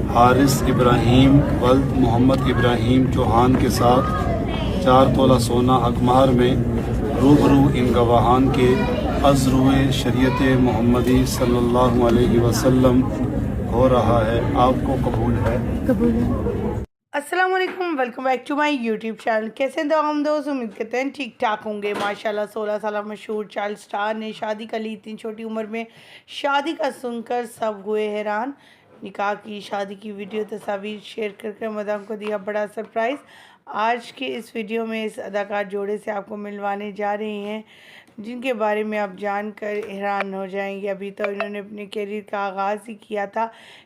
हारिस इब्राहीम वल्द मोहम्मद इब्राहीम चौहान के साथ 4 तोला सोना हकमहर में रूबरू इन गवाहान के अज़रुए शरीयत मोहम्मदी सल्लल्लाहु अलैहि वसल्लम हो रहा है। आपको कबूल है? कबूल है। अस्सलाम वालेकुम, welcome back to my YouTube channel. कैसे हैं तमाम दोस्त? उम्मीद करते हैं ठीक ठाक होंगे। माशाल्लाह 16 साल मशहूर चाइल्ड स्टार ने शादी कर ली। इतनी छोटी उम्र में शादी का सुनकर सब हुए हैरान। निकाह की शादी की वीडियो तस्वीर शेयर करके मदाम को दिया बड़ा सरप्राइज़। आज के इस वीडियो में इस अदाकार जोड़े से आपको मिलवाने जा रहे हैं जिनके बारे में आप जानकर हैरान हो जाएंगे। अभी तो इन्होंने अपने करियर का आगाज़ ही किया था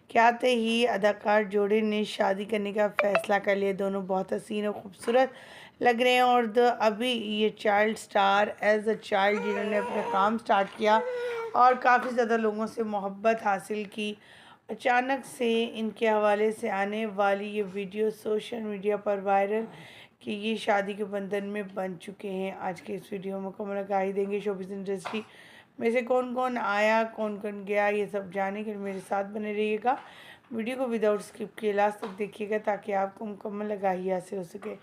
कि आते ही अदाकार जोड़े ने शादी करने का फ़ैसला कर लिया। दोनों बहुत हसीन और ख़ूबसूरत लग रहे हैं और अभी ये child star as a child जिन्होंने अपना काम स्टार्ट किया और काफ़ी ज़्यादा लोगों से मोहब्बत हासिल की। अचानक से इनके हवाले से आने वाली ये वीडियो सोशल मीडिया पर वायरल कि ये शादी के बंधन में बन चुके हैं। आज के इस वीडियो में मुकम्मल आगाही देंगे। शोबिज़ इंडस्ट्री में से कौन कौन आया, कौन कौन गया, ये सब जानने के लिए मेरे साथ बने रहिएगा। वीडियो को विदाउट स्किप किए लास्ट तक देखिएगा ताकि आपको मुकम्मल आगाही हासिल हो सके।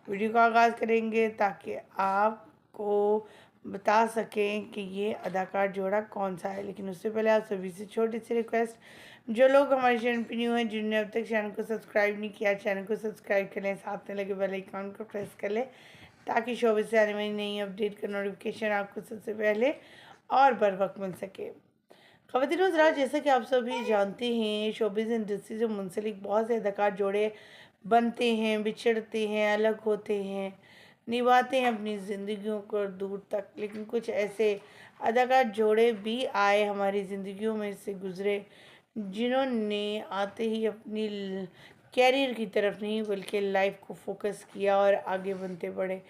वीडियो का आगाज़ करेंगे ताकि आपको बता सकें कि ये अदाकार जोड़ा कौन सा है। लेकिन उससे पहले आप सभी से छोटी सी रिक्वेस्ट, जो लोग हमारे चैनल पर न्यू हैं, जिन्होंने अब तक चैनल को सब्सक्राइब नहीं किया, चैनल को सब्सक्राइब कर लें, साथ में लगे बेल आइकन को प्रेस कर लें ताकि शोबे से आने वाली नई अपडेट का नोटिफिकेशन आपको सबसे पहले और बर वक्त मिल सके। ख़वातीन और हज़रात, जैसा कि आप सभी जानते हैं, शोबिज़ इंडस्ट्री से मुंसलिक बहुत से अदाकार जोड़े बनते हैं, बिछड़ते हैं, अलग होते हैं, निभाते हैं अपनी ज़िंदगियों को दूर तक। लेकिन कुछ ऐसे अदाकार जोड़े भी आए हमारी ज़िंदगियों में से गुज़रे जिन्होंने आते ही अपनी कैरियर की तरफ नहीं बल्कि लाइफ को फोकस किया और आगे बनते बढ़े।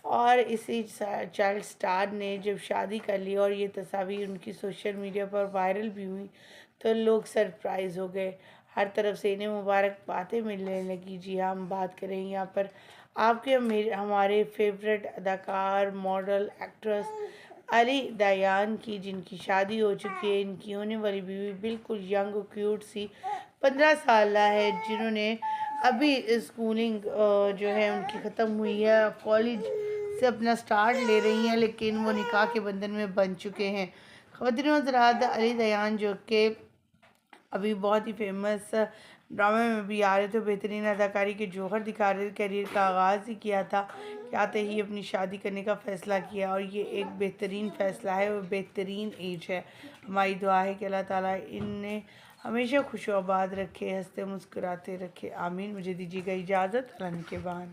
और इसी चाइल्ड स्टार ने जब शादी कर ली और ये तस्वीर उनकी सोशल मीडिया पर वायरल भी हुई तो लोग सरप्राइज़ हो गए। हर तरफ से इन्हें मुबारक बातें मिलने लगी। जी हाँ, हम बात करें यहाँ पर आपके हमारे फेवरेट अदाकार, मॉडल, एक्ट्रेस अली दयान की, जिनकी शादी हो चुकी है। इनकी होने वाली बीवी बिल्कुल यंग और क्यूट सी 15 साल है, जिन्होंने अभी स्कूलिंग जो है उनकी ख़त्म हुई है, कॉलेज से अपना स्टार्ट ले रही हैं, लेकिन वो निकाह के बंधन में बन चुके हैं। ख़वातीन और हज़रात, अली दयान जो कि अभी बहुत ही फेमस ड्रामे में भी आ रहे थे, बेहतरीन अदाकारी के जौहर दिखा रहे थे, करियर का आगाज़ ही किया था कि आते ही अपनी शादी करने का फ़ैसला किया और ये एक बेहतरीन फ़ैसला है और बेहतरीन एज है। हमारी दुआ है कि अल्लाह ताला इन्हें हमेशा खुश आबाद रखे, हंसते मुस्कुराते रखे। आमीन। मुझे दीजिएगा इजाज़त। अल्लाह के बाद।